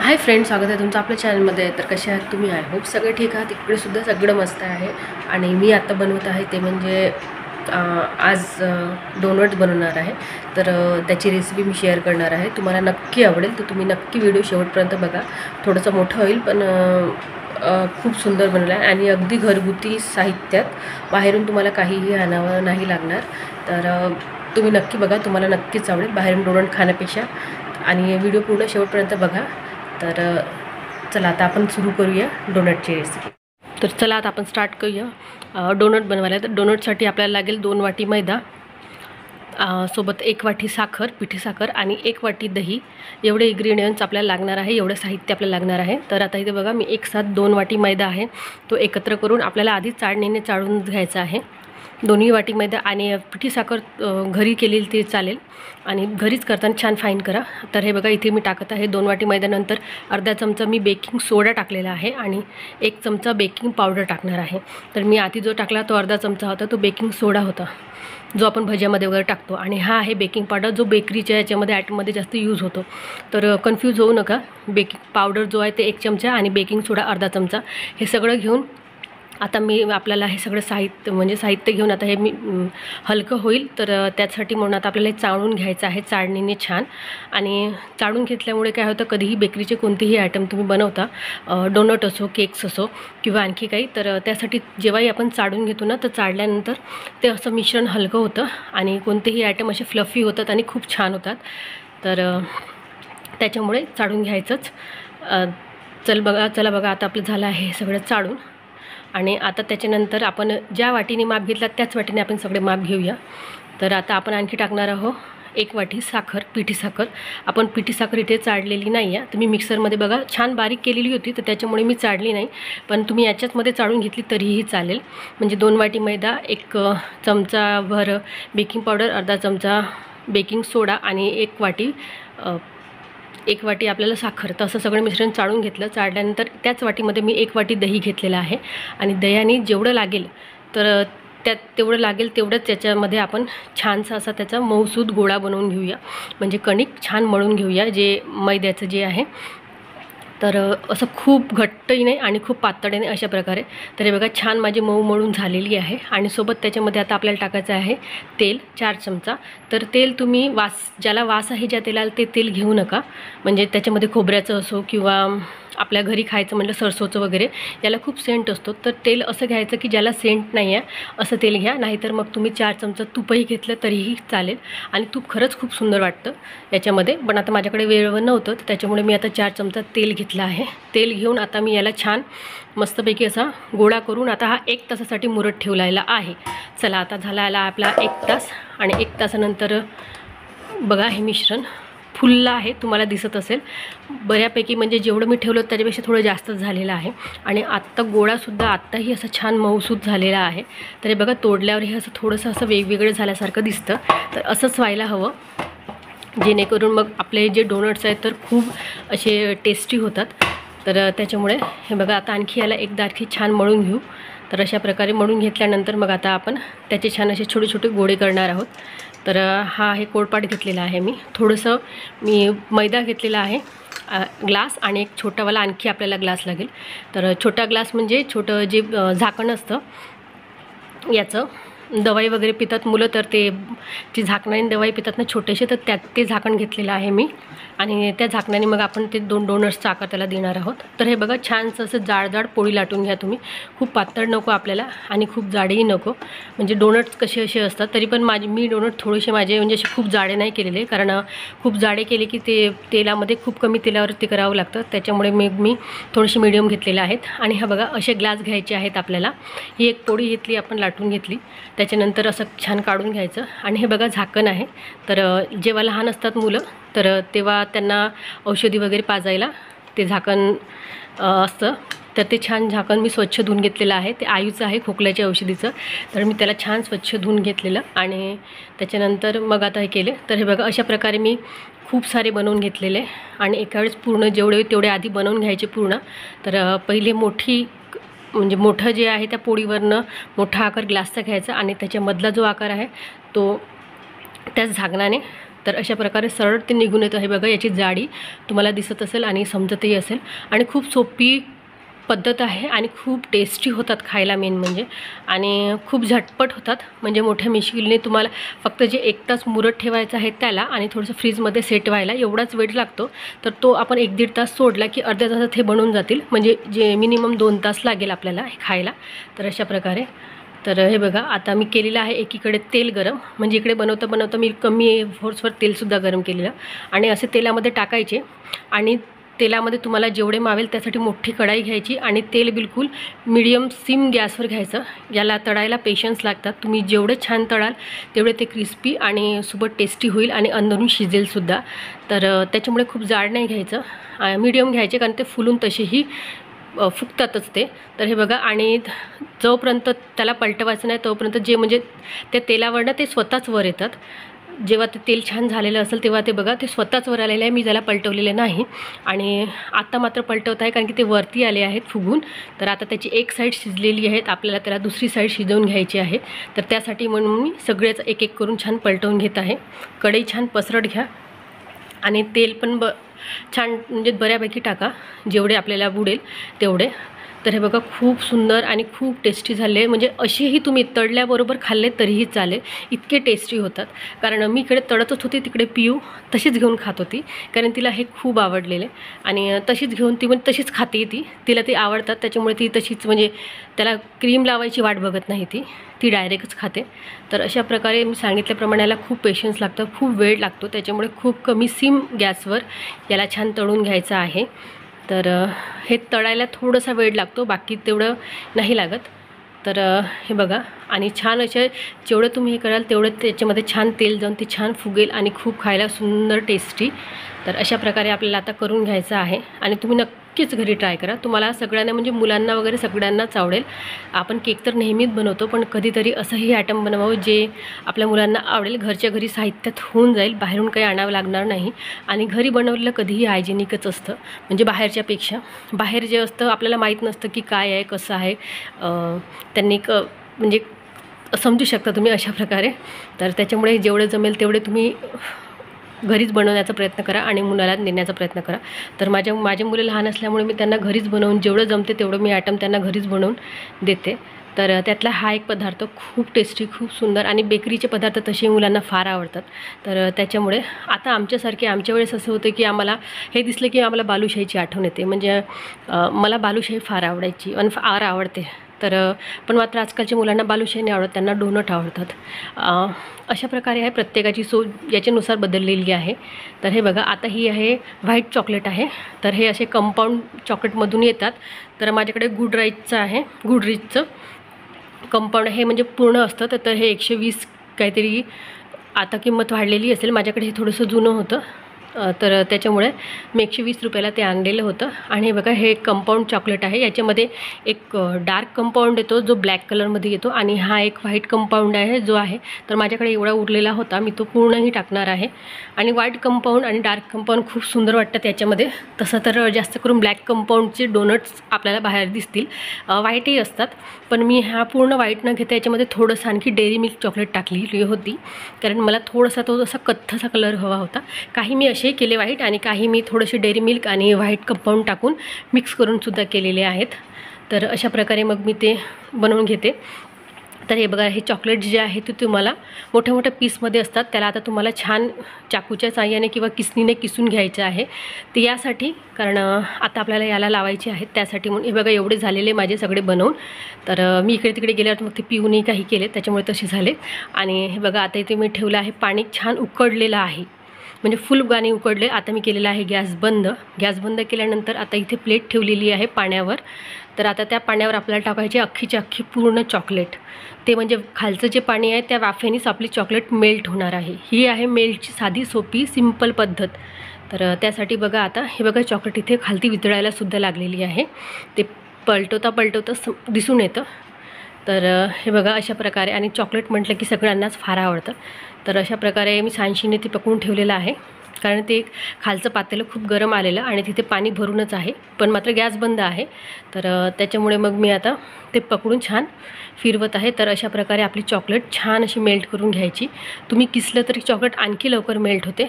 Hi friends, स्वागत आहे तुमचं आपल्या चॅनलमध्ये। तर कसे आहात तुम्ही? आय होप सगळे ठीक आहात। इकडे सुद्धा सगळं मस्त आहे। आणि मी आता बनवत आहे ते म्हणजे आज डोनट बनवणार आहे। तर त्याची रेसिपी मी शेअर करणार आहे, तुम्हाला नक्की आवडेल। तर तुम्ही नक्की व्हिडिओ शेवटपर्यंत बघा। थोडंसं मोठं होईल पण खूप सुंदर बनलं आहे आणि अगदी घरगुती साहित्यात, बाहेरून तुम्हाला काहीही आणावं नाही लागणार। तर तुम्ही नक्की बघा, तुम्हाला नक्कीच आवडेल बाहेरून डोनट खाण्यापेक्षा। आणि व्हिडिओ पूर्ण शेवटपर्यंत बघा। तर चला आता आपण सुरू करूया डोनटची रेसिपी। तर चला आता आपण स्टार्ट करूया डोनट बनवायला। तर डोनटसाठी आपल्याला लागेल 2 वाटी मैदा, सोबत 1 वाटी साखर, पिठी साखर आणि 1 वाटी दही। एवढे इन्ग्रेडियंट्स आपल्याला लागणार आहे, एवढं साहित्य आपल्याला लागणार आहे। तर आता इथे बघा, मी एक साथ 2 वाटी मैदा आहे तो एकत्र करून आपल्याला आधी चाळणीने चाळून घ्यायचा आहे। दोन्ही वाटी मैदा आणि पिठी साखर घरी केलेली ते चालेल, आणि घरीच करताना छान फाईन करा। तर हे बघा, इथे मी टाकत आहे 2 वाटी मैद्यानंतर अर्धा चमचा मी बेकिंग सोडा टाकलेला आहे आणि 1 चमचा बेकिंग पावडर टाकणार आहे। तर मी आधी जो टाकला तो अर्धा चमचा होता, तो बेकिंग सोडा होता जो आपण भज्यामध्ये वगैरे टाकतो, आणि हा आहे बेकिंग पावडर जो बेकरीच्या याच्यामध्ये आयटममध्ये जास्त यूज होतो। तर कन्फ्यूज होऊ नका, बेकिंग पावडर जो आहे ते 1 चमचा आणि बेकिंग सोडा अर्धा चमचा, हे सगळं घेऊन आता मी आपल्याला हे सगळं साहित्य घेऊन आता हे मी हलकं होईल। तर त्यासाठी म्हणून आता आपल्याला हे चाळून घ्यायचं आहे चाळणीने छान। आणि चाळून घेतल्यामुळे काय होतं, कधीही बेकरीचे कोणतेही आयटम तुम्ही बनवता, डोनट असो, केक्स असो किंवा आणखी काही, तर त्यासाठी जेव्हाही आपण चाळून घेतो ना, तर चाळल्यानंतर ते असं मिश्रण हलकं होतं आणि कोणतेही आयटम असे फ्लफी होतात आणि खूप छान होतात। तर त्याच्यामुळे चाळून घ्यायचंच। चला बघा, आता आपलं झालं आहे सगळं चाळून। आणि आता त्याच्यानंतर आपण ज्या वाटीने माप घेतला त्याच वाटीने आपण सगळे माप घेऊया। तर आता आपण आणखी टाकणार आहोत 1 वाटी साखर, पिठी साखर। आपण पिठी साखर इथे चाळलेली नाही आहे, तर मी मिक्सरमध्ये बघा छान बारीक केलेली होती, तर त्याच्यामुळे मी चाळली नाही, पण तुम्ही याच्याचमध्ये चाळून घेतली तरीही चालेल। म्हणजे 2 वाटी मैदा, 1 चमचाभर बेकिंग पावडर, अर्धा चमचा बेकिंग सोडा आणि 1 वाटी आपल्याला साखर, तर असं सगळं मिश्रण चाळून घेतलं। चाळल्यानंतर त्याच वाटीमध्ये मी 1 वाटी दही घेतलेलं आहे, आणि दह्याने जेवढं लागेल तर तेवढं लागेल तेवढंच त्याच्यामध्ये आपण छानसा असा त्याचा मऊसूद गोळा बनवून घेऊया। म्हणजे कणिक छान मळून घेऊया जे मैद्याचं जे आहे। तर असं खूप घट्टही नाही आणि खूप पातळही नाही, अशा प्रकारे। तर हे बघा, छान माझी मऊ मळून झालेली आहे। आणि सोबत त्याच्यामध्ये आता आपल्याला टाकायचं आहे तेल 4 चमचा। तर तेल तुम्ही ज्याला वास आहे ज्या तेलाला ते तेल घेऊ नका, म्हणजे त्याच्यामध्ये खोबऱ्याचं असो किंवा आपल्या घरी खायचं म्हटलं सरसोचं वगैरे, याला खूप सेंट असतो। तर तेल असं घ्यायचं की ज्याला सेंट नाही आहे असं तेल घ्या, नाहीतर मग तुम्ही 4 चमचा तूपही घेतलं तरीही चालेल। आणि तूप खरंच खूप सुंदर वाटतं याच्यामध्ये, पण आता माझ्याकडे वेळ नव्हतं, तर त्याच्यामुळे मी आता 4 चमचा तेल घेतलं आहे। तेल घेऊन आता मी याला छान मस्तपैकी असा गोळा करून आता हा 1 तासासाठी मुरत ठेवलेला आहे। चला आता झाला याला आपला 1 तास, आणि 1 तासानंतर बघा हे मिश्रण फुललं आहे, तुम्हाला दिसत असेल बऱ्यापैकी, म्हणजे जेवढं मी ठेवलं त्याच्यापेक्षा थोडं जास्तच झालेलं आहे। आणि आत्ता गोळासुद्धा आत्ताही असं छान मऊसूद झालेला आहे। तर हे बघा, तोडल्यावरही असं थोडंसं असं वेगवेगळं झाल्यासारखं दिसतं। तर असंच व्हायला हवं, जेणेकरून मग आपले जे डोनट्स आहेत तर खूप असे टेस्टी होतात। तर त्याच्यामुळे हे बघा, आता आणखी याला एकदा छान मळून घेऊ। तर अशा प्रकारे मळून घेतल्यानंतर मग आता आपण त्याचे छान असे छोटे छोटे गोळे करणार आहोत। तर हा आहे कोळपाट घेतलेला आहे मी मैदा घेतलेला आहे ग्लास, आणि एक छोटावाला आणखी आपल्याला ग्लास लागेल। तर छोटा ग्लास म्हणजे छोटं जे झाकण असतं याचं, दवाई वगैरे पितात मुलं, तर ते जी झाकणाने दवाई पितात ना छोटेसे, तर त्यात ते झाकण घेतलेलं आहे मी, आणि त्या झाकणाने मग आपण ते 2 डोनट्सचा आकार त्याला देणार आहोत। तर हे बघा, छानसं असं जाड पोळी लाटून घ्या तुम्ही। खूप पातळ नको आपल्याला आणि खूप जाडेही नको, म्हणजे डोनट्स कसे असे असतात। तरी पण मी डोनट थोडेसे माझे म्हणजे असे खूप जाडे नाही केलेले, कारण खूप जाडे केले की ते तेलामध्ये खूप कमी तेलावरती करावं लागतं, त्याच्यामुळे मी थोडेसे मीडियम घेतलेले आहेत। आणि हा बघा, असे ग्लास घ्यायचे आहेत आपल्याला। ही एक पोळी घेतली आपण, लाटून घेतली, त्याच्यानंतर असं छान काढून घ्यायचं। आणि हे बघा झाकण आहे, तर जेव्हा लहान असतात मुलं तर तेव्हा त्यांना औषधी वगैरे पाजायला ते झाकण असतं, तर ते छान झाकण मी स्वच्छ धुवून घेतलेलं आहे। ते आयूचं आहे, खोकल्याच्या औषधीचं, तर मी त्याला छान स्वच्छ धुवून घेतलेलं। आणि त्याच्यानंतर मग आता हे केले। तर हे बघा, अशा प्रकारे मी खूप सारे बनवून घेतलेले, आणि एका वेळेस पूर्ण जेवढे तेवढे आधी बनवून घ्यायचे पूर्ण। तर पहिले मोठं जे आहे त्या पोळीवरनं मोठा आकार ग्लासचा घ्यायचा, आणि त्याच्यामधला जो आकार आहे तो त्याच झाकणाने तर अशा प्रकारे सरळ ते निघून येतं. हे बघा, याची जाडी तुम्हाला दिसत असेल आणि समजतही असेल. आणि खूप सोपी पद्धत आहे आणि खूप टेस्टी होतात खायला मेन म्हणजे, आणि खूप झटपट होतात. म्हणजे मोठ्या मिश्कीलने तुम्हाला फक्त जे 1 तास मुरत ठेवायचं आहे त्याला आणि थोडंसं फ्रीजमध्ये सेट व्हायला एवढाच वेळ लागतो. तर तो आपण 1-1.5 तास सोडला की अर्ध्या तासात हे बनून जातील. म्हणजे जे मिनिमम 2 तास लागेल आपल्याला हे खायला. तर अशा प्रकारे. तर हे बघा, आता मी केलेलं आहे एकीकडे तेल गरम. म्हणजे इकडे बनवता बनवता मी कमी फोर्सवर तेलसुद्धा गरम केलेलं आणि असे तेलामध्ये टाकायचे. आणि तेलामध्ये तुम्हाला जेवढे मावेल त्यासाठी मोठी कढाई घ्यायची आणि तेल बिलकुल मीडियम सिम गॅसवर घ्यायचं. याला तळायला पेशन्स लागतात. तुम्ही जेवढे छान तळाल तेवढे ते क्रिस्पी आणि सोबत टेस्टी होईल आणि अंदरून शिजेलसुद्धा. तर त्याच्यामुळे खूप जाड नाही घ्यायचं, मीडियम घ्यायचे, कारण ते फुलून तसेही फुगतातच ते. तर हे बघा, आणि जोपर्यंत त्याला पलटवायचं नाही तोपर्यंत जे म्हणजे त्या तेलावरनं ते स्वतःच वर येतात. जेव्हा ते तेल छान झालेलं असेल तेव्हा ते बघा ते स्वतःच वर आलेलं आहे. मी त्याला पलटवलेलं नाही आणि आत्ता मात्र पलटवत आहे कारण की ते वरती आले आहेत फुगून. तर आता त्याची एक साईड शिजलेली आहे, आपल्याला त्याला दुसरी साईड शिजवून घ्यायची आहे. तर त्यासाठी म्हणून मी सगळेच एक एक करून छान पलटवून घेत आहे. कढई छान पसरट घ्या आणि तेल पण छान म्हणजे बऱ्यापैकी टाका, जेवढे आपल्याला बुडेल तेवढे. तर हे बघा, खूप सुंदर आणि खूप टेस्टी झाले. म्हणजे असेही तुम्ही तळल्याबरोबर खाल्ले तरीही चालेल, इतके टेस्टी होतात. कारण मी इकडे तळतच होते, तिकडे पिऊ तशीच घेऊन खात होती कारण तिला हे खूप आवडलेले आणि तशीच घेऊन ती म्हणजे तशीच खाते. तिला ते आवडतात त्याच्यामुळे ती तशीच, म्हणजे त्याला क्रीम लावायची वाट बघत नाही, ती डायरेक्टच खाते. तर अशा प्रकारे मी सांगितल्याप्रमाणे याला खूप पेशन्स लागतं, खूप वेळ लागतो. त्याच्यामुळे खूप कमी सिम गॅसवर याला छान तळून घ्यायचं आहे. तर हे तळायला थोडासा वेळ लागतो, बाकी तेवढं नाही लागत. तर हे बघा, आणि छान असे जेवढं तुम्ही हे कराल तेवढं त्याच्यामध्ये छान तेल जाऊन ते छान फुगेल आणि खूप खायला सुंदर टेस्टी. तर अशा प्रकारे आपल्याला आता करून घ्यायचं आहे आणि तुम्ही नक्कीच घरी ट्राय करा. तुम्हाला सगळ्यांना म्हणजे मुलांना वगैरे सगळ्यांनाच आवडेल. आपण केक तर नेहमीच बनवतो, पण कधीतरी असंही आयटम बनवावं जे आपल्या मुलांना आवडेल. घरच्या घरी साहित्यात होऊन जाईल, बाहेरून काही आणावं लागणार नाही आणि घरी बनवलेलं कधीही हायजेनिकच असतं. म्हणजे बाहेरच्यापेक्षा. बाहेर जे असतं आपल्याला माहीत नसतं की काय आहे, कसं आहे. त्यांनी म्हणजे समजू शकता तुम्ही अशा प्रकारे. तर त्याच्यामुळे जेवढे जमेल तेवढे तुम्ही घरीच बनवण्याचा प्रयत्न करा आणि मुलाला देण्याचा प्रयत्न करा. तर माझे मुलं लहान असल्यामुळे मी त्यांना घरीच बनवून जेवढं जमते तेवढं मी आयटम त्यांना घरीच बनवून देते. तर त्यातला हा एक पदार्थ खूप टेस्टी, खूप सुंदर, आणि बेकरीचे पदार्थ तसे मुलांना फार आवडतात. तर त्याच्यामुळे आता आमच्या वेळेस असं होतं की आम्हाला हे दिसलं की आम्हाला बालुशाहीची आठवण येते. म्हणजे मला बालुशाही फार आवडायची आणि फार आवडते. तर पण मात्र आजकालच्या मुलांना बालुशाही नाही आवडत, त्यांना डोनट आवडतात. अशा प्रकारे आहे, प्रत्येकाची सोच याच्यानुसार बदललेली आहे. तर हे बघा, आता ही आहे व्हाईट चॉकलेट आहे. तर हे असे कंपाऊंड चॉकलेटमधून येतात. तर माझ्याकडे गुडराईजचं आहे, गुडरीजचं कंपाऊंड हे म्हणजे पूर्ण असतं. तर हे 120 काहीतरी, आता किंमत वाढलेली असेल. माझ्याकडे हे थोडंसं जुनं होतं, तर त्याच्यामुळे मी 120 रुपयाला ते आणलेलं होतं. आणि हे बघा, हे कंपाऊंड चॉकलेट आहे. याच्यामध्ये एक डार्क कंपाऊंड येतो जो ब्लॅक कलरमध्ये येतो आणि हा एक व्हाईट कंपाऊंड आहे जो आहे. तर माझ्याकडे एवढा उरलेला होता, मी तो पूर्णही टाकणार आहे. आणि व्हाईट कंपाऊंड आणि डार्क कंपाऊंड खूप सुंदर वाटतं त्याच्यामध्ये. तसं तर जास्त करून ब्लॅक कंपाऊंडचे डोनट्स आपल्याला बाहेर दिसतील, व्हाईटही असतात. पण मी हा पूर्ण व्हाईट न घेता याच्यामध्ये थोडंसं आणखी डेअरी मिल्क चॉकलेट टाकलेली होती, कारण मला थोडासा तो जसा कथ्थाचा कलर हवा होता. काही मी असे केले व्हाईट आणि काही मी थोडेसे डेअरी मिल्क आणि व्हाईट कंपाऊंड टाकून मिक्स करूनसुद्धा केलेले आहेत. तर अशा प्रकारे मग मी ते बनवून घेते. तर हे बघा, हे चॉकलेट जे आहे ते तुम्हाला मोठ्या मोठ्या पीसमध्ये असतात. त्याला आता तुम्हाला छान चाकूच्या साहाय्याने किंवा किसनीने किसून घ्यायचं आहे. ते यासाठी, कारण आता आपल्याला याला लावायचे आहेत त्यासाठी म्हणून. हे बघा, एवढे झालेले माझे सगळे बनवून. तर मी इकडे तिकडे गेल्यावर मग ते पिऊनही काही केले, त्याच्यामुळे तसे झाले. आणि हे बघा, आता इथे मी ठेवलं आहे, पाणी छान उकळलेलं आहे, म्हणजे फुल पाणी उकळले. आता मी केलेलं आहे गॅस बंद केल्यानंतर आता इथे प्लेट ठेवलेली आहे पाण्यावर. तर आता त्या पाण्यावर आपल्याला टाकायचे अख्खीच्या अख्खी पूर्ण चॉकलेट. ते म्हणजे खालचं जे पाणी आहे त्या वाफेनेच आपली चॉकलेट मेल्ट होणार आहे. ही आहे मेल्टची साधी सोपी सिंपल पद्धत. तर त्यासाठी बघा, आता हे बघा, चॉकलेट इथे खालती वितळायला सुद्धा लागलेली आहे. ते पलटवता दिसून येतं. तर हे बघा, अशा प्रकारे. आणि चॉकलेट म्हटलं की सगळ्यांनाच फार आवडतं. तर अशा प्रकारे मी सांशीने ते पकडून ठेवलेलं आहे. कारण ते खालचं पातेलं खूप गरम आलेलं आणि तिथे पाणी भरूनच आहे, पण मात्र गॅस बंद आहे. तर त्याच्यामुळे मग मी आता ते पकडून छान फिरवत आहे. तर अशा प्रकारे आपली चॉकलेट छान अशी मेल्ट करून घ्यायची. तुम्ही किसलं तरी चॉकलेट आणखी लवकर मेल्ट होते.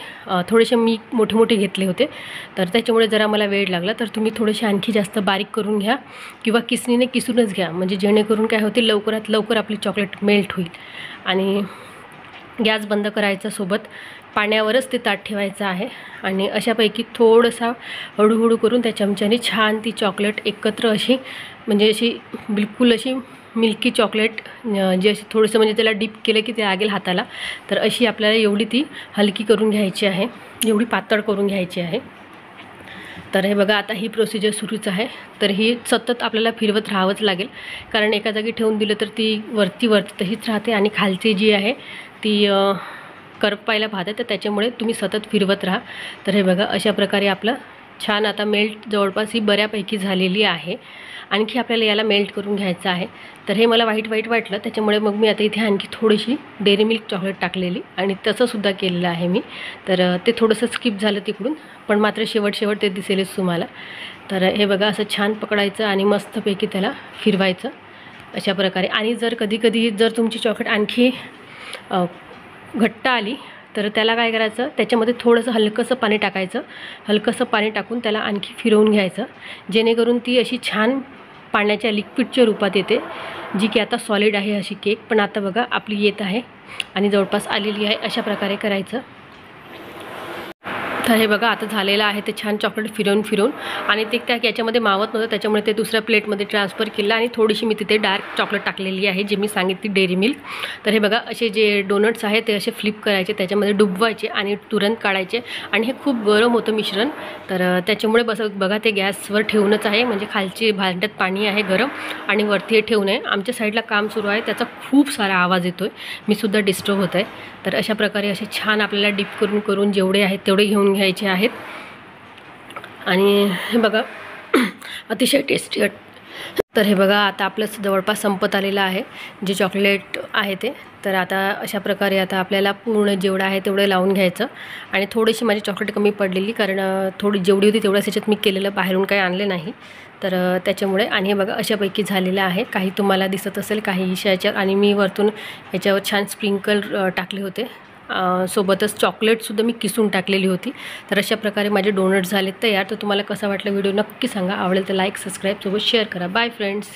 थोडेसे मी मोठे मोठे घेतले होते, तर त्याच्यामुळे जरा मला वेळ लागला. तर तुम्ही थोडेसे आणखी जास्त बारीक करून घ्या किंवा किसणीने किसूनच घ्या, म्हणजे जेणेकरून काय होते, लवकरात लवकर आपली चॉकलेट मेल्ट होईल. आणि गॅस बंद करायचा, सोबत पाण्यावरच ते ताट ठेवायचं आहे आणि अशापैकी थोडंसा हळूहळू करून त्या चमच्याने छान ती चॉकलेट एकत्र अशी, म्हणजे अशी बिलकुल अशी मिल्की चॉकलेट, जी अशी थोडंसं म्हणजे त्याला डिप केलं की ते लागेल हाताला, तर अशी आपल्याला एवढी ती हलकी करून घ्यायची आहे, एवढी पातळ करून घ्यायची आहे. तर हे बघा, आता ही प्रोसिजर सुरूच आहे. तर ही सतत आपल्याला फिरवत राहावंच लागेल, कारण एका जागी ठेवून दिलं तर ती वरती तशीच राहते आणि खालची जी आहे ती करपायला पाहते, तर त्याच्यामुळे तुम्ही सतत फिरवत राहा. तर हे बघा, अशा प्रकारे आपलं छान आता मेल्ट जवळपास ही बऱ्यापैकी झालेली आहे. आणखी आपल्याला याला मेल्ट करून घ्यायचं आहे. तर हे मला वाईट वाटलं, त्याच्यामुळे मग मी आता इथे आणखी थोडीशी डेअरी मिल्क चॉकलेट टाकलेली आणि तसंसुद्धा केलेलं आहे मी. तर ते थोडंसं स्किप झालं तिकडून, पण मात्र शेवट ते दिसेलच तुम्हाला. तर हे बघा, असं छान पकडायचं आणि मस्तपैकी त्याला फिरवायचं अशा प्रकारे. आणि जर कधी जर तुमची चॉकलेट आणखी घट्ट आली तर त्याला काय करायचं, त्याच्यामध्ये थोडंसं हलकंसं पाणी टाकायचं. हलकंसं पाणी टाकून त्याला आणखी फिरवून घ्यायचं, जेणेकरून ती अशी छान पाण्याच्या लिक्विडच्या रूपात येते, जी की आता सॉलिड आहे अशी केक. पण आता बघा आपली येत आहे आणि जवळपास आलेली आहे. अशा प्रकारे करायचं. तर हे बघा, आता झालेलं आहे ते छान चॉकलेट फिरवून आणि ते त्या याच्यामध्ये मावत नव्हतं, त्याच्यामुळे ते दुसऱ्या प्लेटमध्ये ट्रान्सफर केलं आणि थोडीशी मी तिथे डार्क चॉकलेट टाकलेली आहे, जे मी सांगितली डेअरी मिल्क. तर हे बघा, असे जे डोनट्स आहेत ते असे फ्लिप करायचे, त्याच्यामध्ये डुबवायचे आणि तुरंत काढायचे. आणि हे खूप गरम होतं मिश्रण, तर त्याच्यामुळे बघा ते गॅसवर ठेवूनच आहे, म्हणजे खालची भांड्यात पाणी आहे गरम आणि वरती हे ठेवून आहे. आमच्या साईडला काम सुरू आहे, त्याचा खूप सारा आवाज येतो आहे, मी सुद्धा डिस्टर्ब होत आहे. तर अशा प्रकारे असे छान आपल्याला डिप करून जेवढे आहेत तेवढे घेऊन घ्यायचे आहेत. आणि हे बघा, अतिशय टेस्टी. तर हे बघा, आता आपलं जवळपास संपत आलेलं आहे जे चॉकलेट आहे ते. तर आता अशा प्रकारे आता आपल्याला पूर्ण जेवढं आहे तेवढं लावून घ्यायचं. आणि थोडीशी माझी चॉकलेट कमी पडलेली, कारण थोडी जेवढी होती तेवढ्याच ह्याच्यात मी केलेलं, बाहेरून काही आणले नाही, तर त्याच्यामुळे. आणि हे बघा, अशापैकी झालेलं आहे. काही तुम्हाला दिसत असेल, काही याच्यात. आणि मी वरतून ह्याच्यावर छान स्प्रिंकल टाकले होते, सोबतच चॉकलेटसुद्धा मी किसून टाकलेली होती. तर अशा प्रकारे माझे डोनट्स झाले तयार. तर तुम्हाला कसा वाटला व्हिडिओ नक्की सांगा. आवडेल तर लाईक, सबस्क्राईब, सोबत शेअर करा. Bye friends.